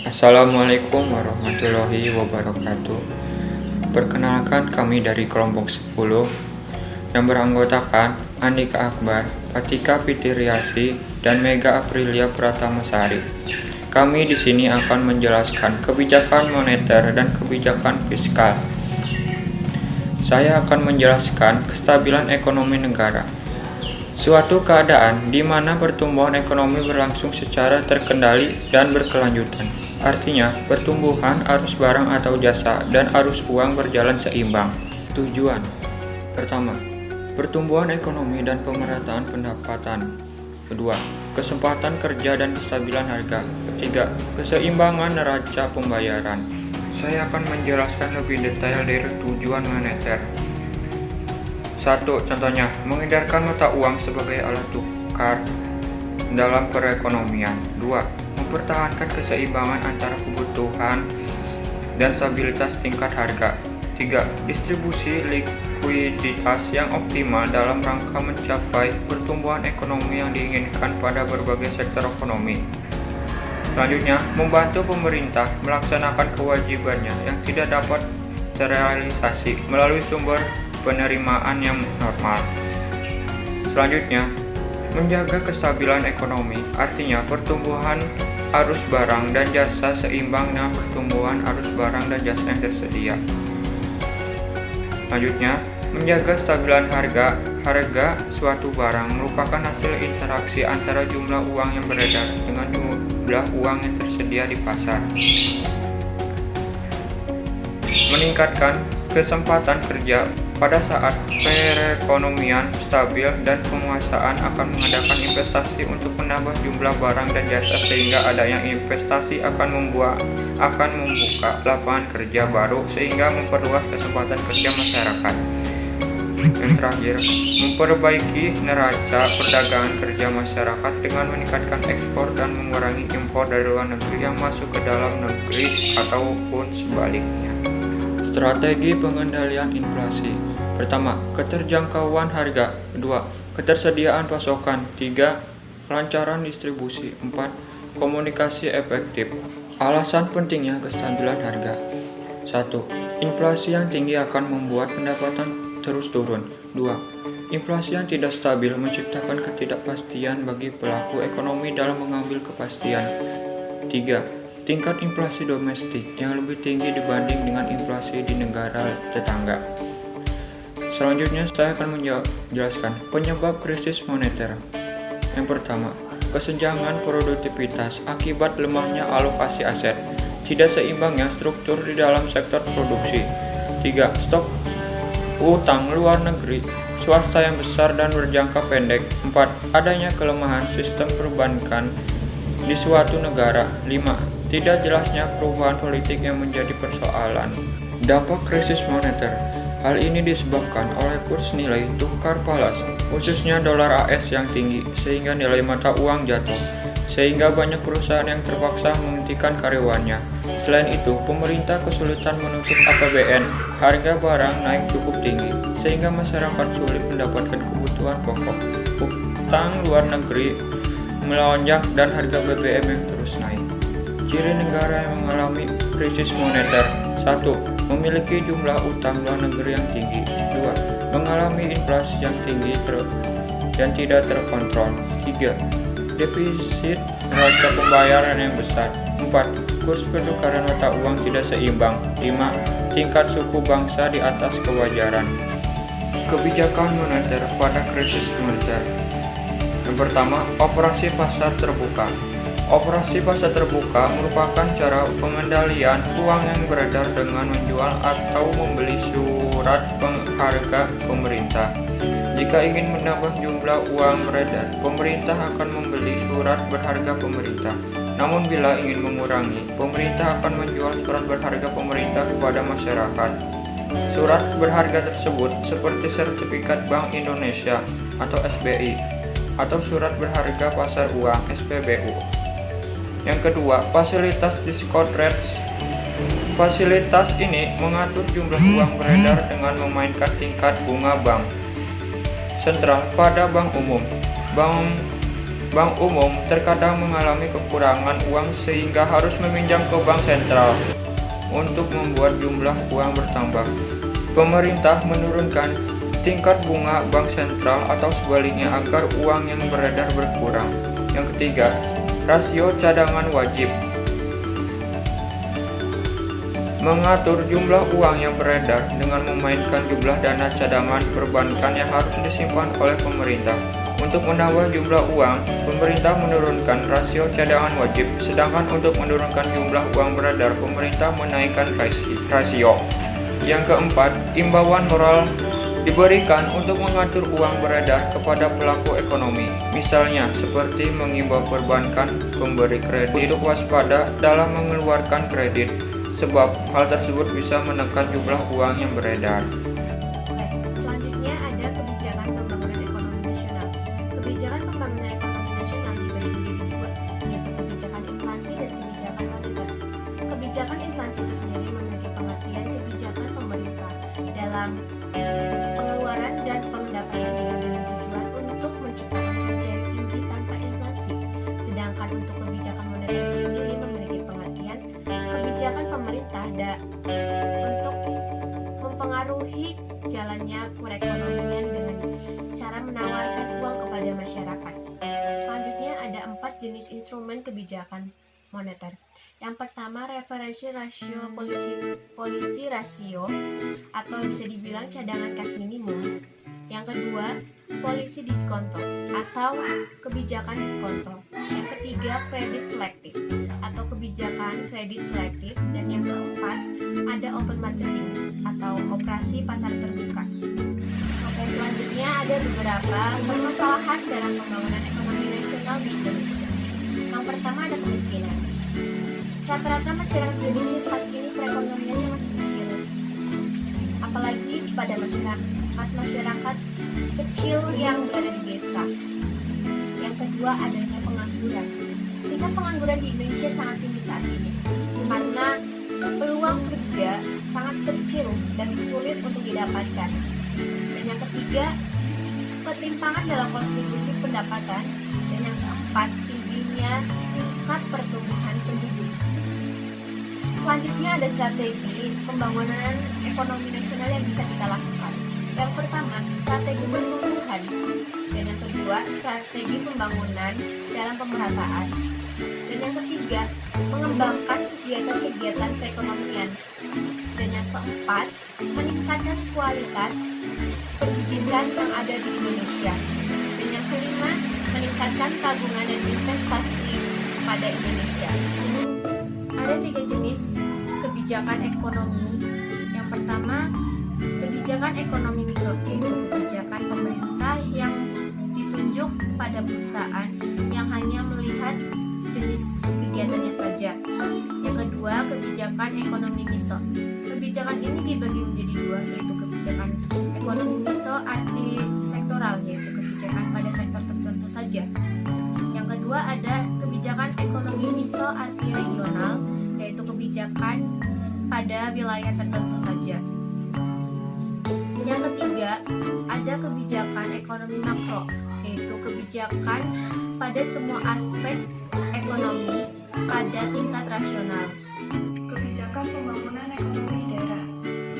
Assalamualaikum warahmatullahi wabarakatuh. Perkenalkan, kami dari kelompok 10 yang beranggotakan Andika Akbar, Atika Fitriasi, dan Mega Aprilia Pratamasari. Kami di sini akan menjelaskan kebijakan moneter dan kebijakan fiskal. Saya akan menjelaskan kestabilan ekonomi negara. Suatu keadaan di mana pertumbuhan ekonomi berlangsung secara terkendali dan berkelanjutan. Artinya, pertumbuhan arus barang atau jasa dan arus uang berjalan seimbang. Tujuan pertama, pertumbuhan ekonomi dan pemerataan pendapatan. Kedua, kesempatan kerja dan kestabilan harga. Ketiga, keseimbangan neraca pembayaran. Saya akan menjelaskan lebih detail dari tujuan moneter. 1. Contohnya, mengedarkan mata uang sebagai alat tukar dalam perekonomian. 2. Mempertahankan keseimbangan antara kebutuhan dan stabilitas tingkat harga. 3. Distribusi likuiditas yang optimal dalam rangka mencapai pertumbuhan ekonomi yang diinginkan pada berbagai sektor ekonomi. Selanjutnya, membantu pemerintah melaksanakan kewajibannya yang tidak dapat terrealisasi melalui sumber penerimaan yang normal. Selanjutnya, menjaga kestabilan ekonomi, artinya pertumbuhan arus barang dan jasa seimbang dengan pertumbuhan arus barang dan jasa yang tersedia. Selanjutnya, menjaga stabilan harga suatu barang merupakan hasil interaksi antara jumlah uang yang beredar dengan jumlah uang yang tersedia di pasar. Meningkatkan kesempatan kerja. Pada saat perekonomian stabil dan penguasaan akan mengadakan investasi untuk menambah jumlah barang dan jasa, sehingga adanya investasi akan membuka lapangan kerja baru sehingga memperluas kesempatan kerja masyarakat. Yang terakhir, memperbaiki neraca perdagangan kerja masyarakat dengan meningkatkan ekspor dan mengurangi impor dari luar negeri yang masuk ke dalam negeri ataupun sebaliknya. Strategi pengendalian inflasi. Pertama, keterjangkauan harga. Kedua, ketersediaan pasokan. 3, kelancaran distribusi. 4, komunikasi efektif. Alasan pentingnya kestabilan harga. 1. Inflasi yang tinggi akan membuat pendapatan terus turun. 2. Inflasi yang tidak stabil menciptakan ketidakpastian bagi pelaku ekonomi dalam mengambil kepastian. 3. Tingkat inflasi domestik yang lebih tinggi dibanding dengan inflasi di negara tetangga. Selanjutnya, saya akan menjelaskan penyebab krisis moneter. Yang pertama, kesenjangan produktivitas akibat lemahnya alokasi aset, tidak seimbangnya struktur di dalam sektor produksi. 3. Stok utang luar negeri swasta yang besar dan berjangka pendek. 4. Adanya kelemahan sistem perbankan di suatu negara. 5. Tidak jelasnya perubahan politik yang menjadi persoalan. Dampak krisis moneter. Hal ini disebabkan oleh kurs nilai tukar falas, khususnya dolar AS yang tinggi, sehingga nilai mata uang jatuh, sehingga banyak perusahaan yang terpaksa menghentikan karyawannya. Selain itu, pemerintah kesulitan menutup APBN, harga barang naik cukup tinggi, sehingga masyarakat sulit mendapatkan kebutuhan pokok. Utang luar negeri melonjak dan harga BBM yang terus naik. Ciri negara yang mengalami krisis moneter. 1. Memiliki jumlah utang luar negeri yang tinggi. 2. Mengalami inflasi yang tinggi dan tidak terkontrol. 3. Defisit neraca pembayaran yang besar. 4. Kurs pertukaran mata uang tidak seimbang. 5. Tingkat suku bangsa di atas kewajaran. Kebijakan moneter pada krisis moneter. Yang pertama, operasi pasar terbuka. Operasi pasar terbuka merupakan cara pengendalian uang yang beredar dengan menjual atau membeli surat berharga pemerintah. Jika ingin menambah jumlah uang beredar, pemerintah akan membeli surat berharga pemerintah. Namun bila ingin mengurangi, pemerintah akan menjual surat berharga pemerintah kepada masyarakat. Surat berharga tersebut seperti sertifikat Bank Indonesia atau SBI atau surat berharga pasar uang SPBU. Yang kedua, fasilitas discount rates. Fasilitas ini mengatur jumlah uang beredar dengan memainkan tingkat bunga bank sentral pada bank umum. Bank Bank umum terkadang mengalami kekurangan uang sehingga harus meminjam ke bank sentral untuk membuat jumlah uang bertambah. Pemerintah menurunkan tingkat bunga bank sentral atau sebaliknya agar uang yang beredar berkurang. Yang ketiga, rasio cadangan wajib. Mengatur jumlah uang yang beredar dengan memainkan jumlah dana cadangan perbankan yang harus disimpan oleh pemerintah. Untuk menambah jumlah uang, pemerintah menurunkan rasio cadangan wajib, sedangkan untuk menurunkan jumlah uang beredar, pemerintah menaikkan rasio. Yang keempat, imbauan moral diberikan untuk mengatur uang beredar kepada pelaku ekonomi, misalnya seperti mengimbau perbankan pemberi kredit untuk waspada dalam mengeluarkan kredit, sebab hal tersebut bisa menekan jumlah uang yang beredar. Selanjutnya ada kebijakan pembangunan ekonomi nasional. Kebijakan pembangunan ekonomi nasional dibagi menjadi dua, yaitu kebijakan inflasi dan kebijakan moneter. Kebijakan inflasi itu sendiri memiliki pengertian kebijakan pemerintah dalam pengeluaran dan pendapatan dengan tujuan untuk menciptakan harga yang tinggi tanpa inflasi. Sedangkan untuk kebijakan moneter itu sendiri memiliki pengertian kebijakan pemerintah untuk mempengaruhi jalannya perekonomian dengan cara menawarkan uang kepada masyarakat. Selanjutnya ada 4 jenis instrumen kebijakan moneter. Yang pertama, referensi rasio polisi rasio atau bisa dibilang cadangan kas minimum. Yang kedua, polisi diskonto atau kebijakan diskonto. Yang ketiga, kredit selektif atau kebijakan kredit selektif. Dan yang keempat, ada open marketing atau operasi pasar terbuka. Oke, selanjutnya ada beberapa permasalahan dalam pembangunan ekonomi nasional di Indonesia. Yang pertama ada kemiskinan. Rata-rata masyarakat Indonesia saat ini perekonomiannya masih kecil, apalagi pada masyarakat kecil yang berada di desa. Yang kedua adanya pengangguran. Tingkat pengangguran di Indonesia sangat tinggi saat ini karena peluang kerja sangat kecil dan sulit untuk didapatkan. Dan yang ketiga, ketimpangan dalam kontribusi pendapatan. Dan yang keempat, tingginya tingkat pertumbuhan penduduk. Selanjutnya ada strategi pembangunan ekonomi nasional yang bisa kita lakukan. Yang pertama, strategi pertumbuhan. Dan yang kedua, strategi pembangunan dalam pemerataan. Dan yang ketiga, mengembangkan kegiatan-kegiatan perekonomian. Dan yang keempat, meningkatkan kualitas pendidikan yang ada di Indonesia. Dan yang kelima, meningkatkan tabungan dan investasi pada Indonesia. Ada 3 jenis kebijakan ekonomi. Yang pertama, kebijakan ekonomi mikro, yaitu kebijakan pemerintah yang ditunjuk pada perusahaan yang hanya melihat jenis kegiatannya saja. Yang kedua, kebijakan ekonomi miso. Kebijakan ini dibagi menjadi 2, yaitu kebijakan ekonomi miso arti sektoral, yaitu kebijakan pada sektor tertentu saja. Yang kedua ada kebijakan ekonomi miso arti regional, yaitu kebijakan pada wilayah tertentu saja. Yang ketiga ada kebijakan ekonomi makro, yaitu kebijakan pada semua aspek ekonomi pada tingkat rasional. Kebijakan pembangunan ekonomi daerah.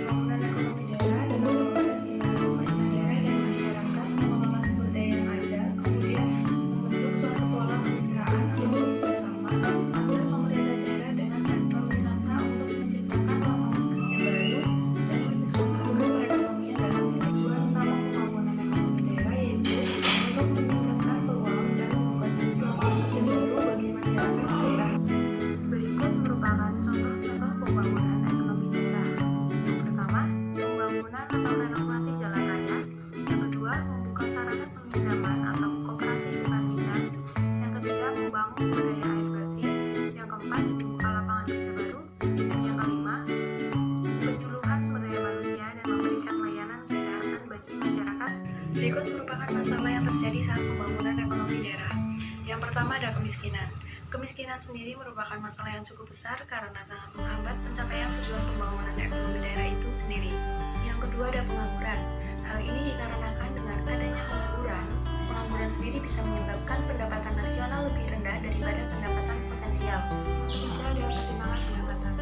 Pembangunan ekonomi daerah adalah proses di mana pemerintah daerah dan masyarakat mengelola sumber daya yang ada, kemudian membentuk suatu pola kemitraan atau kerjasama antara pemerintah daerah dengan sektor wisata untuk menciptakan lapangan kerja baru dan menciptakan perekonomian dalam nilai jual. Utama pembangunan ekonomi daerah yaitu untuk meningkatkan peluang dan membuka jenis lapangan kerja baru bagi masyarakat daerah. Berikut merupakan contoh-contoh pembangunan ekonomi daerah. Yang pertama, pembangunan atau renovasi jalan raya. Yang kedua, membuka sarana peminjaman atau koperasi simpan pinjam. Yang ketiga, membangun sumber daya air bersih. Yang keempat, membuka lapangan kerja baru. Dan yang kelima, penyuluhan sumber daya manusia dan memberikan layanan kesehatan bagi masyarakat. Berikut merupakan masalah yang terjadi saat pembangunan ekonomi daerah. Yang pertama ada kemiskinan. Kemiskinan sendiri merupakan masalah yang cukup besar karena sangat menghambat pencapaian tujuan pembangunan ekonomi daerah itu sendiri. Yang kedua ada pengangguran. Hal ini dikarenakan dengan adanya pengangguran sendiri bisa menyebabkan pendapatan nasional lebih rendah daripada pendapatan potensial. Jika ada ketimpangan pendapatan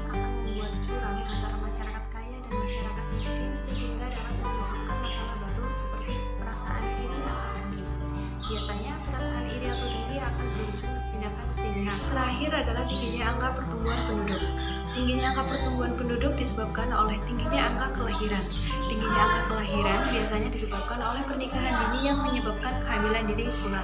akan membuat jurang antara masyarakat kaya dan masyarakat miskin sehingga dapat menimbulkan masalah baru seperti perasaan iri atau dengki. Biasanya perasaan iri atau dengki akan berujung tindakan kriminal. Terakhir adalah tingginya angka pertumbuhan penduduk. Tingginya angka pertumbuhan penduduk disebabkan oleh tingginya angka kelahiran. Tingginya angka kelahiran biasanya disebabkan oleh pernikahan dini yang menyebabkan kehamilan dini pula.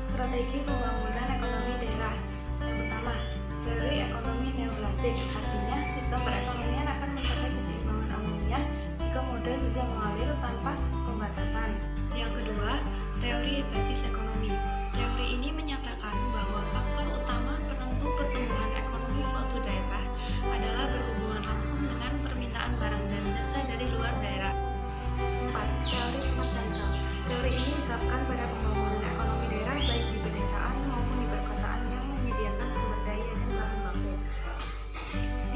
Strategi pembangunan ekonomi daerah. Yang pertama, teori ekonomi neoklasik, artinya sistem perekonomian akan mencapai keseimbangan alamiah jika modal bisa mengalir tanpa pembatasan. Yang kedua, teori basis ekonomi. Teori ini menyatakan bahwa faktor utama penentu pertumbuhan ekonomi suatu daerah adalah berhubungan langsung dengan permintaan barang dan jasa dari luar daerah. 4. Teori pusat sentral. Teori ini diterapkan pada pembangunan ekonomi daerah baik di pedesaan maupun di perkotaan yang menyediakan sumber daya dan bahan baku.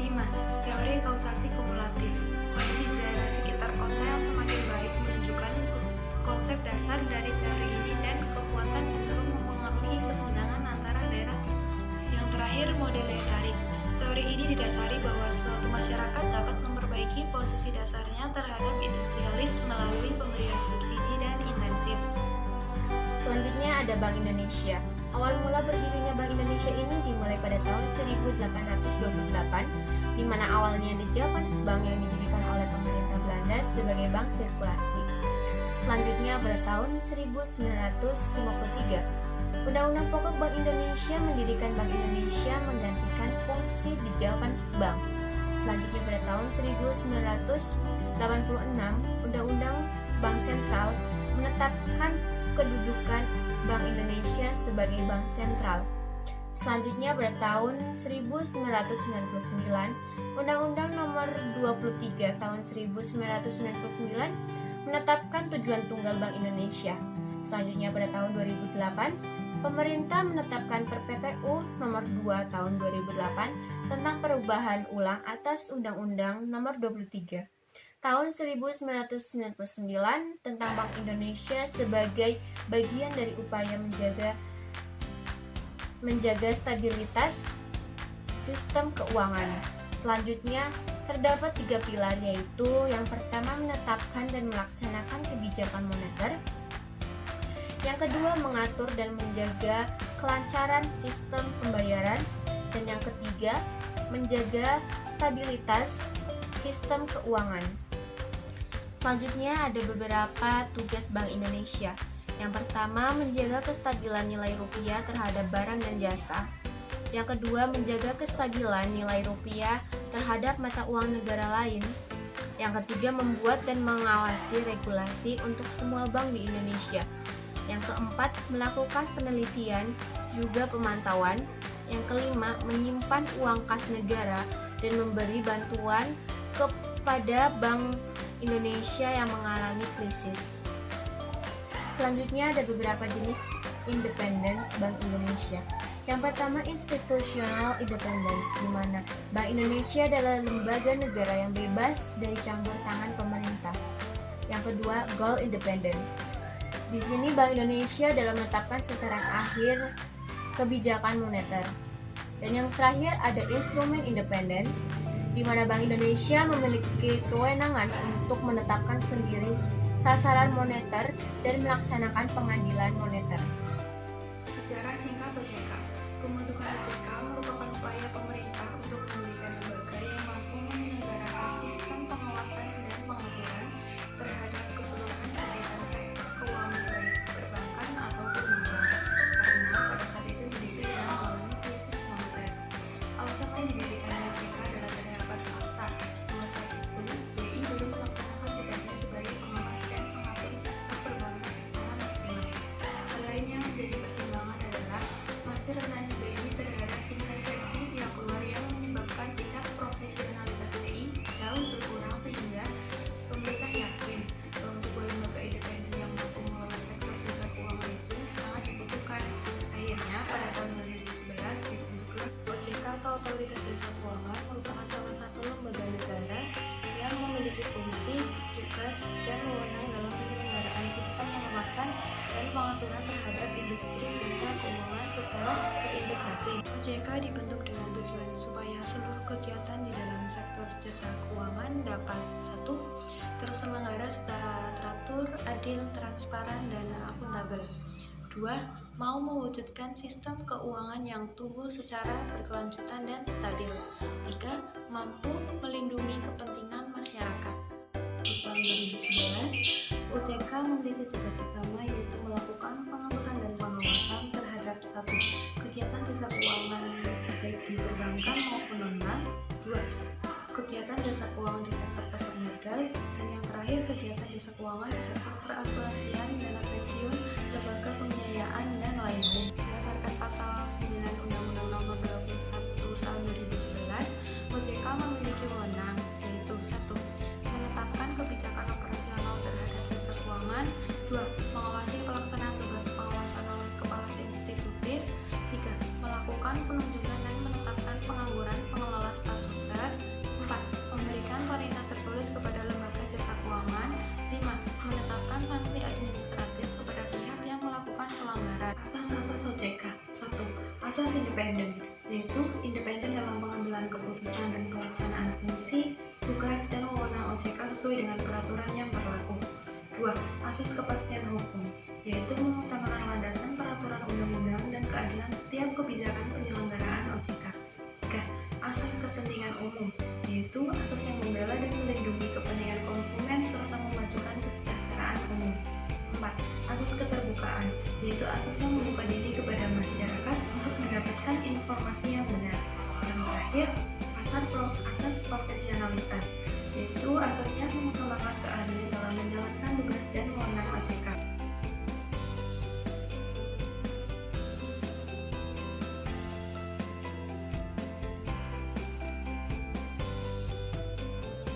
5. Teori kausasi kumulatif. Kondisi di daerah sekitar kota yang semakin baik menunjukkan konsep dasar dari teori ini dan kekuatan cenderung mempengaruhi kesenjangan antara daerah tersebut. Yang terakhir, model daya tarik. Teori ini didasari bahwa suatu masyarakat dapat memperbaiki posisi dasarnya terhadap industrialis melalui pemberian subsidi dan intensif. Selanjutnya ada Bank Indonesia. Awal mula berdirinya Bank Indonesia ini dimulai pada tahun 1828, di mana awalnya The Javaanse Bank yang didirikan oleh pemerintah Belanda sebagai bank sirkulasi. Selanjutnya pada tahun 1953, Undang-Undang Pokok Bank Indonesia mendirikan Bank Indonesia menggantikan fungsi The Javaanse Bank. Selanjutnya pada tahun 1986, Undang-Undang Bank Sentral menetapkan kedudukan Bank Indonesia sebagai bank sentral. Selanjutnya pada tahun 1999, Undang-Undang Nomor 23 tahun 1999 menetapkan tujuan tunggal Bank Indonesia. Selanjutnya pada tahun 2008, pemerintah menetapkan Per-PPU Nomor 2 tahun 2008 tentang perubahan ulang atas Undang-Undang Nomor 23 tahun 1999 tentang Bank Indonesia sebagai bagian dari upaya menjaga stabilitas sistem keuangan. Selanjutnya terdapat 3 pilar, yaitu yang pertama menetapkan dan melaksanakan kebijakan moneter, yang kedua mengatur dan menjaga kelancaran sistem pembayaran, dan yang ketiga menjaga stabilitas sistem keuangan. Selanjutnya ada beberapa tugas Bank Indonesia. Yang pertama, menjaga kestabilan nilai rupiah terhadap barang dan jasa. Yang kedua, menjaga kestabilan nilai rupiah terhadap mata uang negara lain. Yang ketiga, membuat dan mengawasi regulasi untuk semua bank di Indonesia. Yang keempat, melakukan penelitian juga pemantauan. Yang kelima, menyimpan uang kas negara dan memberi bantuan kepada Bank Indonesia yang mengalami krisis. Selanjutnya ada beberapa jenis independence Bank Indonesia. Yang pertama, institutional independence, di mana Bank Indonesia adalah lembaga negara yang bebas dari campur tangan pemerintah. Yang kedua, goal independence. Di sini Bank Indonesia dalam menetapkan sasaran akhir kebijakan moneter. Dan yang terakhir ada instrument independence, di mana Bank Indonesia memiliki kewenangan untuk menetapkan sendiri sasaran moneter dan melaksanakan pengadilan moneter. Sejarah singkat OJK. Pembentukan OJK merupakan upaya pemerintah untuk mendirikan lembaga yang mampu menyelenggarakan sistem pengawasan dan pengaturan terhadap keseluruhan kegiatan sektor keuangan baik perbankan ataupun non-bank, karena pada saat itu Indonesia sedang mengalami krisis moneter. Alasan lain didirikannya OJK adalah terdapat fakta bahwa saat itu BI belum melaksanakan tugasnya sebagai pengawas dan pengatur sektor perbankan secara maksimal. Hal lain yang menjadi pertimbangan adalah masih rendahnya BI terhadap intervensi pihak luar yang menyebabkan tingkat profesionalitas BI jauh berkurang, sehingga pemerintah yakin bahwa sebuah lembaga independen yang mampu mengelola sektor jasa keuangan itu sangat dibutuhkan. Akhirnya pada tahun 2011 dibentuklah OJK atau Otoritas Jasa Keuangan, merupakan salah satu lembaga negara yang memiliki fungsi tugas dan wewenang dalam penyelenggaraan sistem pengawasan dan pengaturan terhadap industri jasa keuangan secara terintegrasi. OJK dibentuk dengan tujuan supaya seluruh kegiatan di dalam sektor jasa keuangan dapat: 1. Terselenggara secara teratur, adil, transparan, dan akuntabel. 2. Mau mewujudkan sistem keuangan yang tumbuh secara berkelanjutan dan stabil. 3. Mampu melindungi kepentingan masyarakat. Di tahun 2011, OJK memiliki tugas utama yaitu melakukan pengaturan dan pengawasan terhadap 1. Kegiatan jasa keuangan baik di perbankan maupun non-bank. 2. Kegiatan jasa keuangan di sektor pasar modal. Dan yang terakhir, kegiatan jasa keuangan di sektor perasuransian, dana pensiun, lembaga pembiayaan, dan lain-lain. Berdasarkan pasal 9 Undang-Undang Nomor 21 Tahun 2011, OJK memiliki wewenang yaitu 1. Menetapkan kebijakan operasional terhadap jasa keuangan. 2. Mengawasi pelaksanaan tugas pengawasan oleh kepala institutif. 3. Melakukan penunjukan dan menetapkan pengangguran pengelola statuter. 4. Memberikan perintah tertulis kepada lembaga jasa keuangan. 5. Menetapkan sanksi administratif kepada pihak yang melakukan pelanggaran. Asas-asas OJK. 1. Asas independen, yaitu independen dalam pengambilan keputusan dan pelaksanaan fungsi, tugas, dan wewenang OJK sesuai dengan peraturan yang berlaku. 2. Asas kepastian hukum, yaitu mengutamakan landasan peraturan undang-undang dan keadilan setiap kebijakan penyelenggaraan OJK. 3. Asas kepentingan umum, yaitu asas yang membela dan melindungi kepentingan konsumen serta memajukan kesejahteraan umum. 4. Asas keterbukaan, yaitu asas yang membuka diri kepada masyarakat untuk mendapatkan informasi yang benar. Yang terakhir, asas profesionalitas, yaitu asasnya mengutamakan keahlian